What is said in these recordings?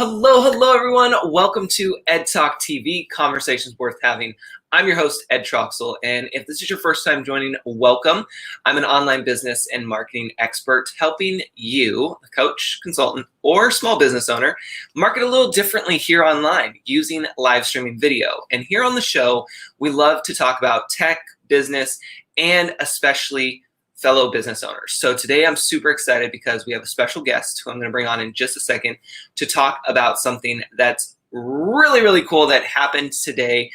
Hello, everyone. Welcome to Ed Talk TV, Conversations Worth Having. I'm your host, Ed Troxel, and if this is your first time joining, welcome. I'm an online business and marketing expert helping you, a coach, consultant, or small business owner, market a little differently here online using live streaming video. And here on the show, we love to talk about tech, business, and especially fellow business owners. So today I'm super excited because we have a special guest who I'm going to bring on in just a second to talk about something that's really cool that happened today.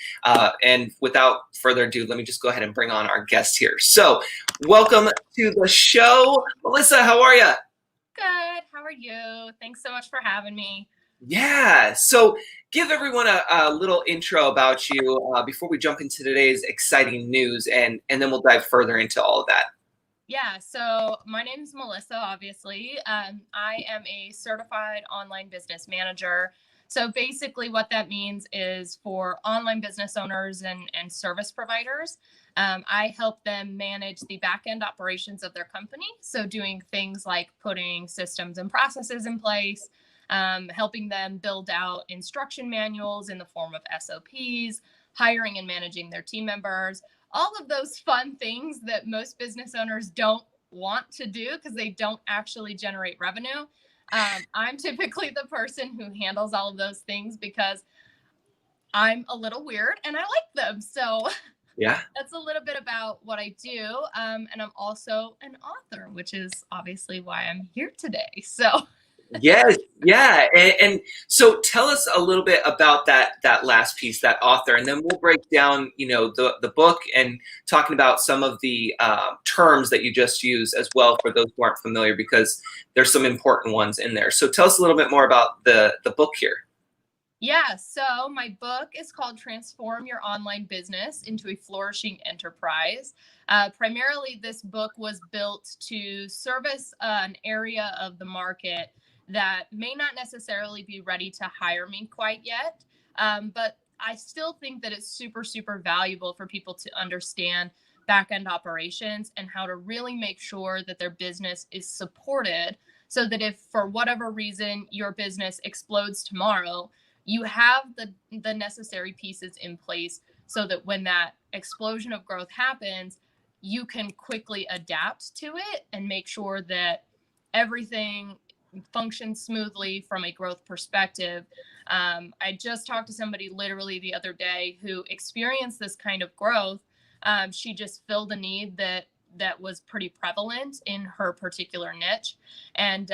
And without further ado, let me just go ahead and bring on our guest here. So welcome to the show. Melissa, how are you? Good. How are you? Thanks so much for having me. Yeah. So give everyone a little intro about you before we jump into today's exciting news, and then we'll dive further into all of that. Yeah, so my name is Melissa, obviously. I am a certified online business manager. So basically what that means is for online business owners and service providers, I help them manage the back-end operations of their company. So doing things like putting systems and processes in place, helping them build out instruction manuals in the form of SOPs, hiring and managing their team members, all of those fun things that most business owners don't want to do because they don't actually generate revenue. I'm typically the person who handles all of those things because I'm a little weird and I like them. So Yeah. that's a little bit about what I do. And I'm also an author, which is obviously why I'm here today. So Yes, yeah, and so tell us a little bit about that last piece, that author, and then we'll break down, the book and talking about some of the terms that you just used as well for those who aren't familiar, because there's some important ones in there. So tell us a little bit more about the book here. Yeah, so my book is called Transform Your Online Business into a Flourishing Enterprise. Primarily, this book was built to service an area of the market that may not necessarily be ready to hire me quite yet. But I still think that it's super valuable for people to understand back-end operations and how to really make sure that their business is supported so that if for whatever reason your business explodes tomorrow, you have the necessary pieces in place so that when that explosion of growth happens, you can quickly adapt to it and make sure that everything functions smoothly from a growth perspective. I just talked to somebody literally the other day who experienced this kind of growth. She just filled a need that was pretty prevalent in her particular niche, and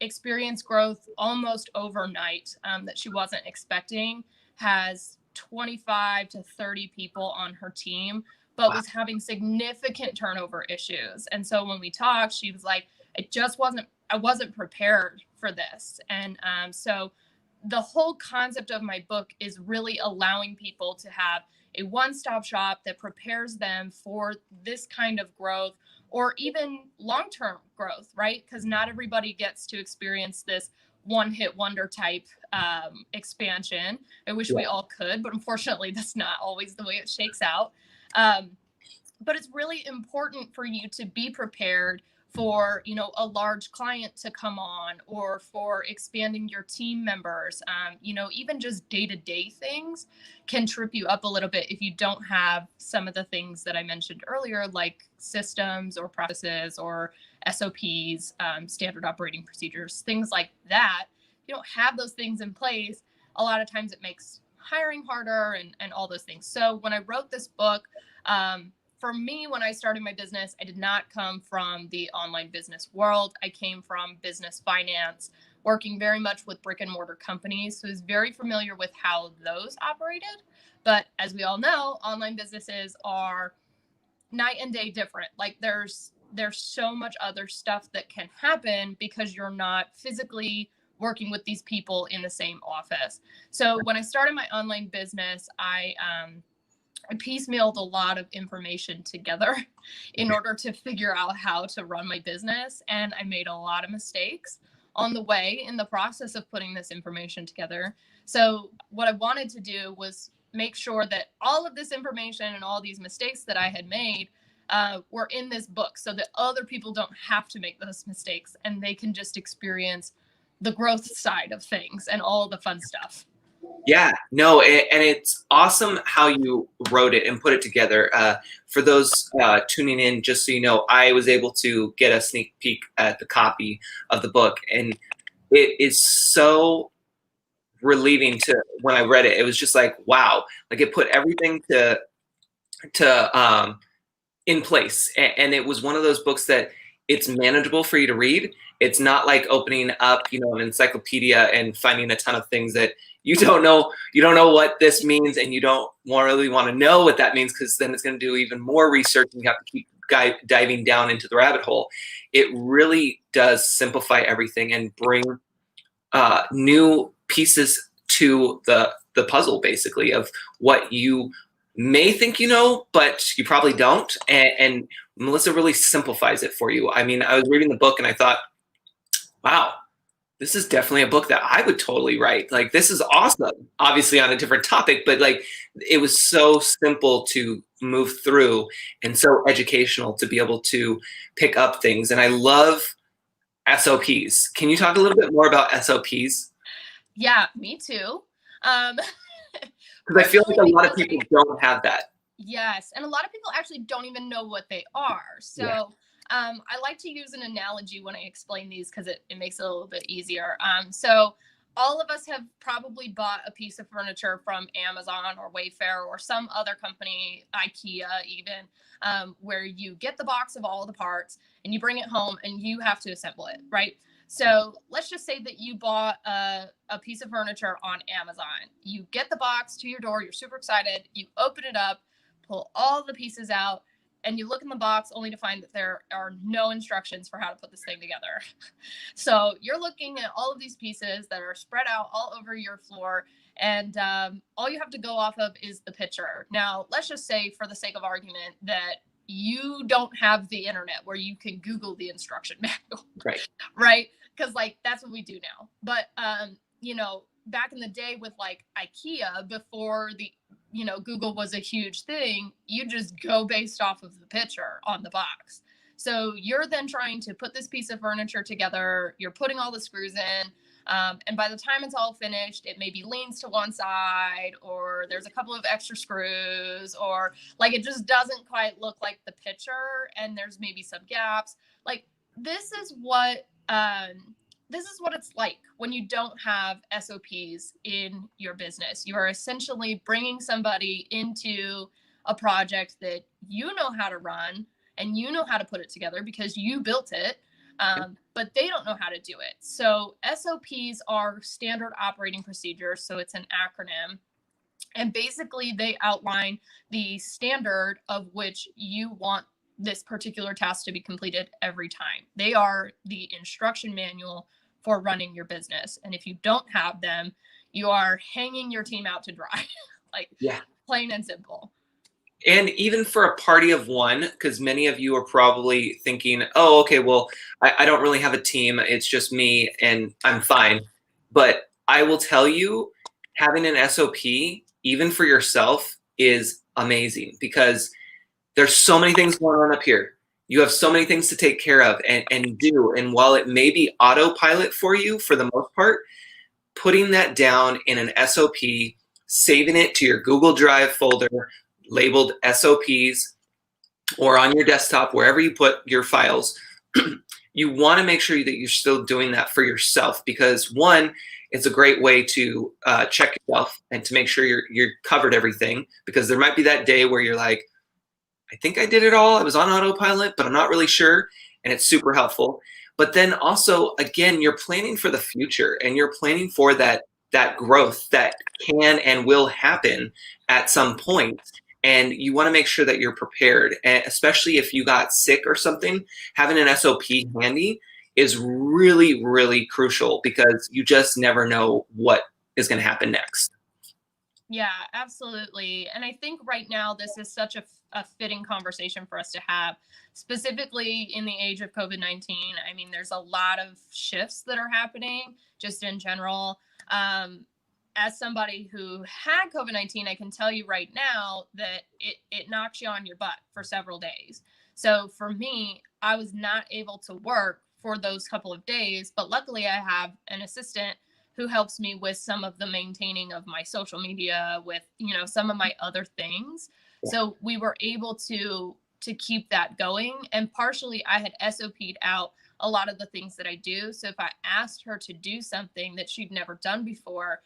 experienced growth almost overnight that she wasn't expecting. Has 25 to 30 people on her team, but was having significant turnover issues. And so when we talked, she was like, I wasn't prepared for this. And so the whole concept of my book is really allowing people to have a one-stop shop that prepares them for this kind of growth or even long-term growth, right? Because not everybody gets to experience this one-hit wonder type expansion. I wish we all could, but unfortunately, that's not always the way it shakes out. But it's really important for you to be prepared for, a large client to come on, or for expanding your team members. Even just day-to-day things can trip you up a little bit if you don't have some of the things that I mentioned earlier, like systems or processes or SOPs, standard operating procedures, things like that. If you don't have those things in place, a lot of times it makes hiring harder and all those things. So when I wrote this book, for me, when I started my business, I did not come from the online business world. I came from business finance, working very much with brick and mortar companies. So I was very familiar with how those operated. But as we all know, online businesses are night and day different. Like there's so much other stuff that can happen because you're not physically working with these people in the same office. So when I started my online business, I piecemealed a lot of information together in order to figure out how to run my business. And I made a lot of mistakes on the way in the process of putting this information together. So what I wanted to do was make sure that all of this information and all these mistakes that I had made were in this book so that other people don't have to make those mistakes and they can just experience the growth side of things and all the fun stuff. Yeah, no, and it's awesome how you wrote it and put it together. For those tuning in, just so you know, I was able to get a sneak peek at the copy of the book, and it is so relieving to when I read it. It was just like, wow, like it put everything to in place, and it was one of those books that it's manageable for you to read. It's not like opening up, an encyclopedia and finding a ton of things that you don't know what this means, and you don't really want to know what that means, because then it's going to do even more research and you have to keep diving down into the rabbit hole. It really does simplify everything and bring new pieces to the puzzle, basically, of what you may think you know, but you probably don't. And Melissa really simplifies it for you. I mean, I was reading the book and I thought, wow, this is definitely a book that I would totally write. Like, this is awesome, obviously on a different topic, but like, it was so simple to move through and so educational to be able to pick up things. And I love SOPs. Can you talk a little bit more about SOPs? Yeah, me too. Because I feel like a lot of people don't have that. Yes, and a lot of people actually don't even know what they are. So Yeah. I like to use an analogy when I explain these, because it makes it a little bit easier. So all of us have probably bought a piece of furniture from Amazon or Wayfair or some other company, IKEA even, where you get the box of all the parts and you bring it home and you have to assemble it, right? So let's just say that you bought a piece of furniture on Amazon. You get the box to your door, you're super excited, you open it up, pull all the pieces out, and you look in the box only to find that there are no instructions for how to put this thing together. So you're looking at all of these pieces that are spread out all over your floor, and all you have to go off of is the picture. Now, let's just say, for the sake of argument, that you don't have the internet where you can Google the instruction manual. Right? Because like, that's what we do now. But back in the day with like IKEA, before the Google was a huge thing, you just go based off of the picture on the box. So you're then trying to put this piece of furniture together, you're putting all the screws in, and by the time it's all finished, it maybe leans to one side, or there's a couple of extra screws, or like it just doesn't quite look like the picture, and there's maybe some gaps. Like, this is what it's like when you don't have SOPs in your business. You are essentially bringing somebody into a project that you know how to run and you know how to put it together because you built it, but they don't know how to do it. So SOPs are standard operating procedures. So it's an acronym. And basically, they outline the standard of which you want this particular task to be completed every time. They are the instruction manual for running your business. And if you don't have them, you are hanging your team out to dry. Like, yeah, plain and simple. And even for a party of one, because many of you are probably thinking, oh, okay, well, I don't really have a team. It's just me and I'm fine. But I will tell you, having an SOP, even for yourself, is amazing, because there's so many things going on up here. You have so many things to take care of and do. And while it may be autopilot for you for the most part, putting that down in an SOP, saving it to your Google Drive folder labeled SOPs, or on your desktop, wherever you put your files, you want to make sure that you're still doing that for yourself, because one, it's a great way to check yourself and to make sure you're covered everything, because there might be that day where you're like, I think I did it all. I was on autopilot, but I'm not really sure. And it's super helpful. But then also, again, you're planning for the future, and you're planning for that growth that can and will happen at some point. And you want to make sure that you're prepared, and especially if you got sick or something, having an SOP handy is really, really crucial, because you just never know what is going to happen next. Yeah, absolutely. And I think right now this is such a fitting conversation for us to have, specifically in the age of COVID-19. I mean, there's a lot of shifts that are happening just in general. As somebody who had COVID-19, I can tell you right now that it knocks you on your butt for several days. So for me, I was not able to work for those couple of days. But luckily I have an assistant who helps me with some of the maintaining of my social media, with, you know, some of my other things. So we were able to keep that going. And partially I had SOP'd out a lot of the things that I do. So if I asked her to do something that she'd never done before,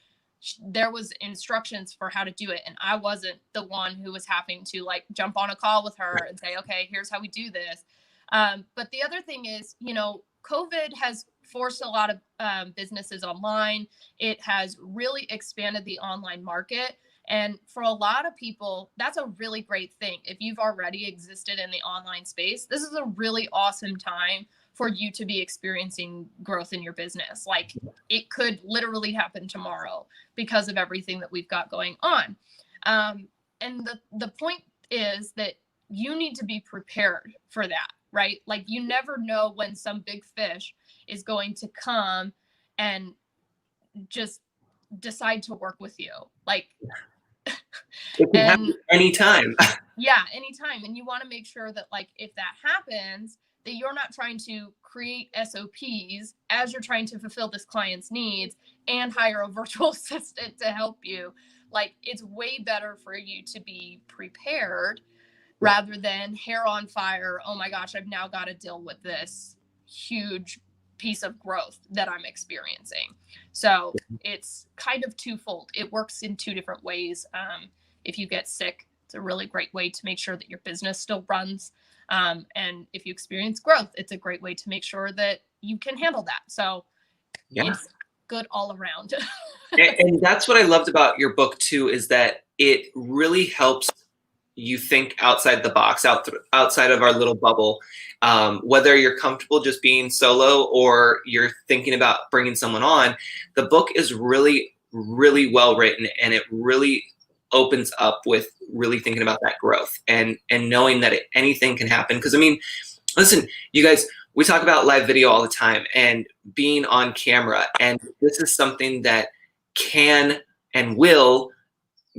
there was instructions for how to do it. And I wasn't the one who was having to like jump on a call with her and say, okay, here's how we do this. But the other thing is, you know, COVID has forced a lot of businesses online. It has really expanded the online market. And for a lot of people, that's a really great thing. If you've already existed in the online space, this is a really awesome time for you to be experiencing growth in your business. Like, it could literally happen tomorrow because of everything that we've got going on. And the point is that you need to be prepared for that, right? Like, you never know when some big fish is going to come and just decide to work with you. Like, it can happen anytime. Yeah, anytime. And you want to make sure that, like, if that happens, that you're not trying to create SOPs as you're trying to fulfill this client's needs and hire a virtual assistant to help you. Like, it's way better for you to be prepared rather than hair on fire. Oh my gosh, I've now got to deal with this huge piece of growth that I'm experiencing. So it's kind of twofold. It works in two different ways. If you get sick, it's a really great way to make sure that your business still runs. And if you experience growth, it's a great way to make sure that you can handle that. So it's good all around. And that's what I loved about your book too, is that it really helps you think outside the box, outside of our little bubble. Whether you're comfortable just being solo or you're thinking about bringing someone on, the book is really, really well written, and it really opens up with really thinking about that growth and knowing that anything can happen. Because I mean, listen, you guys, we talk about live video all the time and being on camera, and this is something that can and will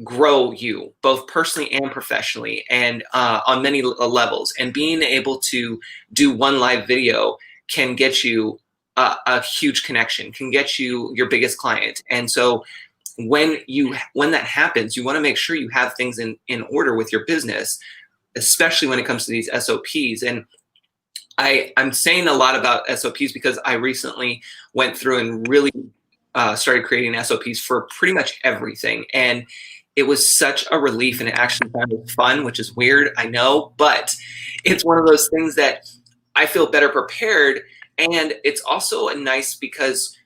grow you both personally and professionally, and on many levels. And being able to do one live video can get you a huge connection, can get you your biggest client. And so when that happens, you want to make sure you have things in order with your business, especially when it comes to these SOPs. And I'm saying a lot about SOPs because I recently went through and really started creating SOPs for pretty much everything. And it was such a relief, and it actually sounded fun, which is weird, I know, but it's one of those things that I feel better prepared. And it's also nice because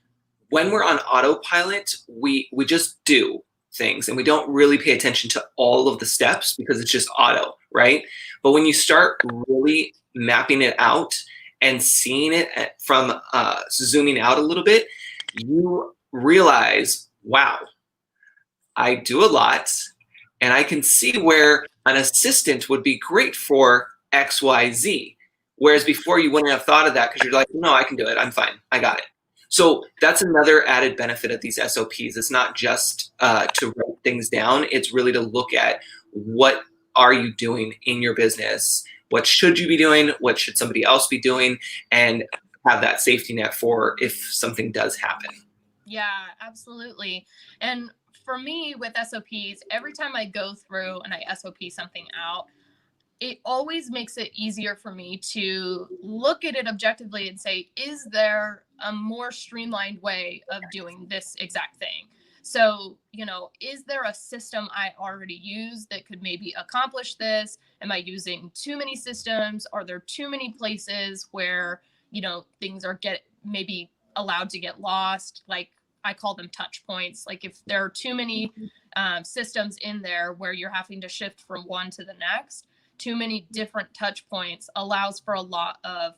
when we're on autopilot, we just do things and we don't really pay attention to all of the steps because it's just auto, right? But when you start really mapping it out and seeing it from zooming out a little bit, you realize, wow, I do a lot, and I can see where an assistant would be great for X, Y, Z. Whereas before you wouldn't have thought of that because you're like, no, I can do it. I'm fine. I got it. So that's another added benefit of these SOPs. It's not just to write things down. It's really to look at what are you doing in your business? What should you be doing? What should somebody else be doing? And have that safety net for if something does happen. Yeah, absolutely. And for me with SOPs, every time I go through and I SOP something out, it always makes it easier for me to look at it objectively and say, is there a more streamlined way of doing this exact thing? So, you know, is there a system I already use that could maybe accomplish this? Am I using too many systems? Are there too many places where, you know, things are maybe allowed to get lost? Like, I call them touch points. Like, if there are too many systems in there where you're having to shift from one to the next, too many different touch points allows for a lot of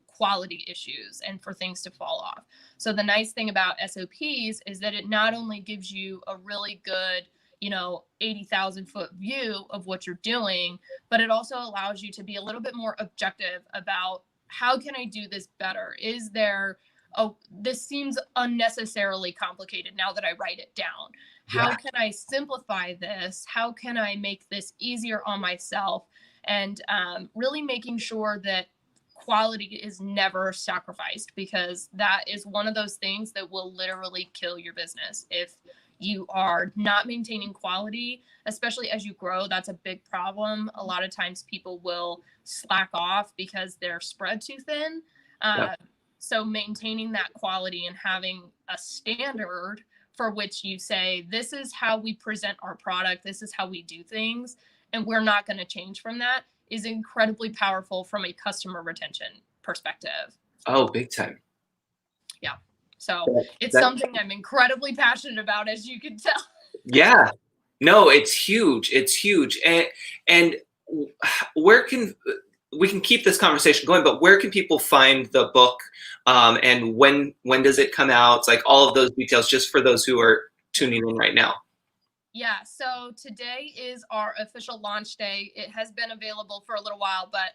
quality issues and for things to fall off. So the nice thing about SOPs is that it not only gives you a really good, you know, 80,000 foot view of what you're doing, but it also allows you to be a little bit more objective about, how can I do this better? Is there, oh, this seems unnecessarily complicated now that I write it down. How can I simplify this? How can I make this easier on myself? And really making sure that quality is never sacrificed, because that is one of those things that will literally kill your business. If you are not maintaining quality, especially as you grow, that's a big problem. A lot of times people will slack off because they're spread too thin. So maintaining that quality and having a standard for which you say, this is how we present our product, this is how we do things, and we're not going to change from that, is incredibly powerful from a customer retention perspective. Oh, big time. Yeah. So it's something I'm incredibly passionate about, as you can tell. Yeah. No, it's huge. It's huge. And where can we can keep this conversation going, but where can people find the book, and when does it come out? It's like all of those details, just for those who are tuning in right now. Yeah, so today is our official launch day. It has been available for a little while, but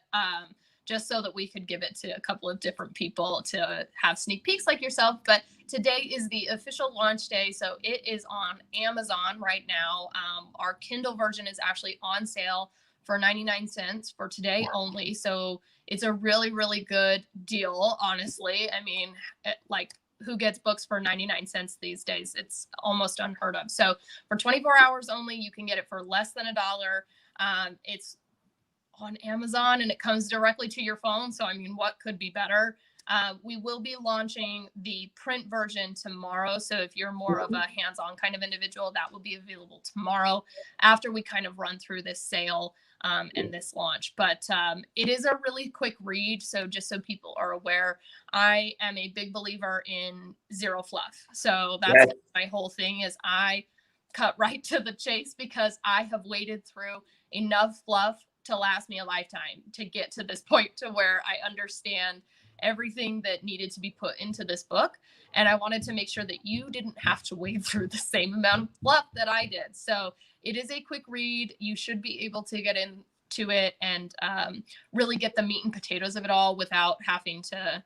just so that we could give it to a couple of different people to have sneak peeks like yourself. But today is the official launch day, so it is on Amazon right now. Our Kindle version is actually on sale for 99 cents for today only. So it's a really, really good deal, honestly. I mean, like, who gets books for 99 cents these days? It's almost unheard of. So for 24 hours only, you can get it for less than $1. It's on Amazon and it comes directly to your phone. So, I mean, what could be better? We will be launching the print version tomorrow. So if you're more of a hands-on kind of individual, that will be available tomorrow after we kind of run through this sale and this launch. But it is a really quick read. So just so people are aware, I am a big believer in zero fluff. So that's my whole thing, is I cut right to the chase, because I have waded through enough fluff to last me a lifetime to get to this point to where I understand everything that needed to be put into this book. And I wanted to make sure that you didn't have to wade through the same amount of fluff that I did. So it is a quick read. You should be able to get into it and really get the meat and potatoes of it all without having to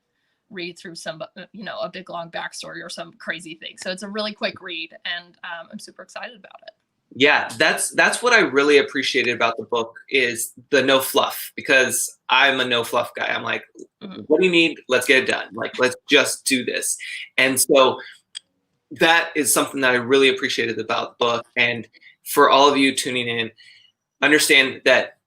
read through some, a big long backstory or some crazy thing. So it's a really quick read, and I'm super excited about it. Yeah, that's what I really appreciated about the book, is the no fluff, because I'm a no fluff guy. I'm like, what do you need? Let's get it done. Like, let's just do this. And so that is something that I really appreciated about the book. And for all of you tuning in, understand that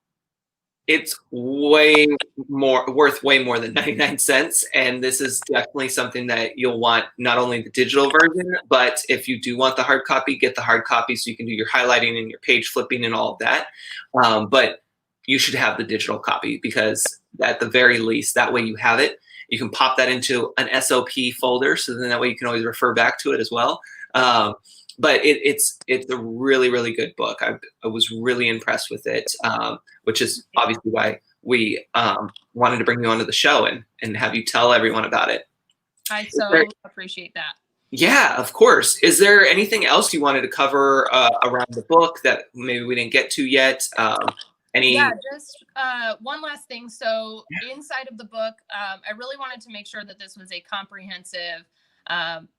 it's worth way more than 99 cents. And this is definitely something that you'll want, not only the digital version, but if you do want the hard copy, get the hard copy so you can do your highlighting and your page flipping and all of that. But you should have the digital copy, because at the very least, that way you have it. You can pop that into an SOP folder, so then that way you can always refer back to it as well. But it's a really, really good book. I was really impressed with it, which is obviously why we wanted to bring you onto the show and have you tell everyone about it. I so appreciate that. Yeah, of course. Is there anything else you wanted to cover around the book that maybe we didn't get to yet? Yeah, just one last thing. So inside of the book, I really wanted to make sure that this was a comprehensive,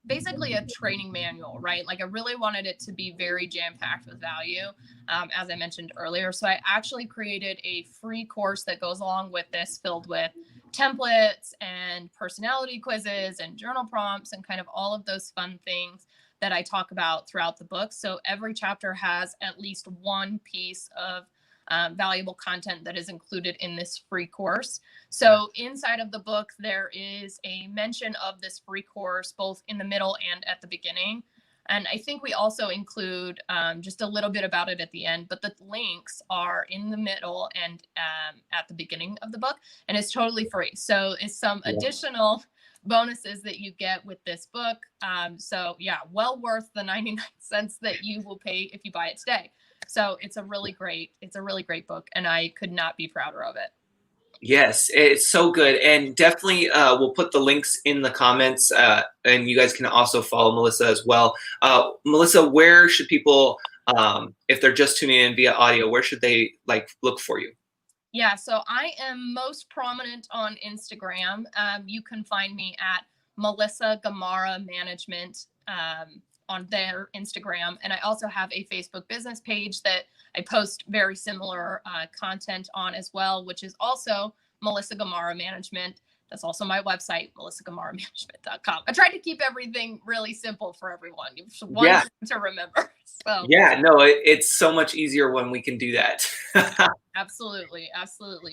basically a training manual, right? Like, I really wanted it to be very jam-packed with value, as I mentioned earlier. So I actually created a free course that goes along with this, filled with templates and personality quizzes and journal prompts and kind of all of those fun things that I talk about throughout the book. So every chapter has at least one piece of valuable content that is included in this free course. So inside of the book, there is a mention of this free course, both in the middle and at the beginning. And I think we also include just a little bit about it at the end, but the links are in the middle and at the beginning of the book, and it's totally free. So it's some additional bonuses that you get with this book. So yeah, well worth the 99 cents that you will pay if you buy it today. So it's a really great book, and I could not be prouder of it. Yes, it's so good. And definitely we'll put the links in the comments, and you guys can also follow Melissa as well. Melissa, where should people, if they're just tuning in via audio, where should they look for you? Yeah, so I am most prominent on Instagram. You can find me at Melissa Gamarra Management on their Instagram. And I also have a Facebook business page that I post very similar content on as well, which is also Melissa Gamarra Management. That's also my website, melissagamarramanagement.com. I tried to keep everything really simple for everyone. One thing to remember. So yeah, no, it's so much easier when we can do that. absolutely.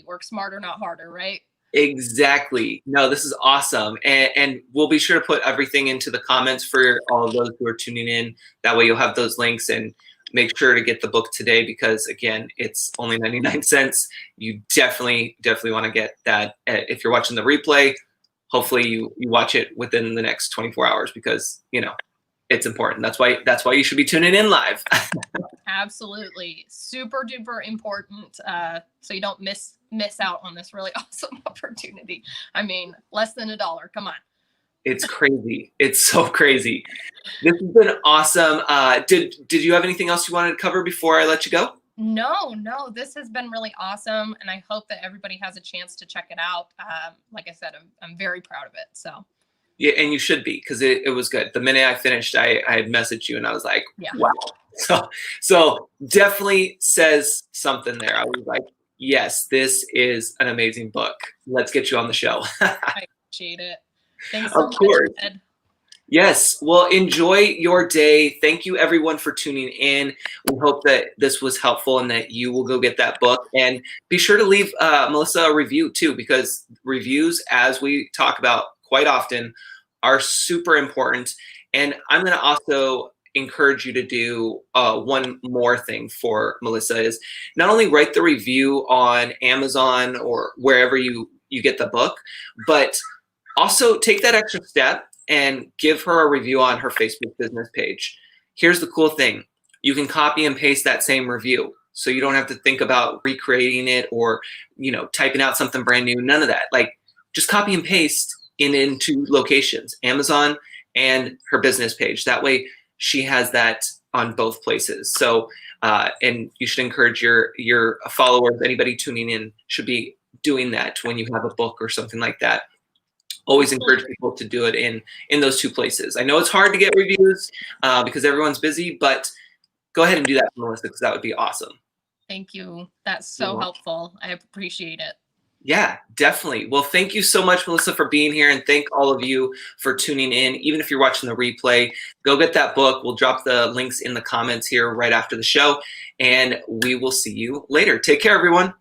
Work smarter, not harder, right? Exactly. No, this is awesome. And we'll be sure to put everything into the comments for all of those who are tuning in. That way you'll have those links, and make sure to get the book today because, again, it's only 99 cents. You definitely want to get that. If you're watching the replay, hopefully you watch it within the next 24 hours because, it's important. That's why you should be tuning in live. Absolutely. Super duper important. So you don't miss out on this really awesome opportunity. I mean, less than $1. Come on. It's crazy. It's so crazy. This has been awesome. Did you have anything else you wanted to cover before I let you go? No. This has been really awesome. And I hope that everybody has a chance to check it out. Like I said, I'm very proud of it. So. Yeah, and you should be because it was good. The minute I finished, I had messaged you and I was like, wow. So definitely says something there. I was like, yes, this is an amazing book. Let's get you on the show. I appreciate it. Thanks so much, Ed. Yes. Well, enjoy your day. Thank you, everyone, for tuning in. We hope that this was helpful and that you will go get that book. And be sure to leave Melissa a review, too, because reviews, as we talk about quite often, are super important. And I'm going to also encourage you to do one more thing for Melissa is not only write the review on Amazon or wherever you get the book, but also take that extra step and give her a review on her Facebook business page. Here's the cool thing. You can copy and paste that same review. So you don't have to think about recreating it or, typing out something brand new. None of that. Like just copy and paste into locations, Amazon and her business page. That way she has that on both places. So, and you should encourage your followers, anybody tuning in should be doing that when you have a book or something like that. Always encourage people to do it in those two places. I know it's hard to get reviews because everyone's busy, but go ahead and do that, Melissa, because that would be awesome. Thank you. That's so helpful. I appreciate it. Yeah, definitely. Well, thank you so much, Melissa, for being here, and thank all of you for tuning in. Even if you're watching the replay, go get that book. We'll drop the links in the comments here right after the show, and we will see you later. Take care, everyone.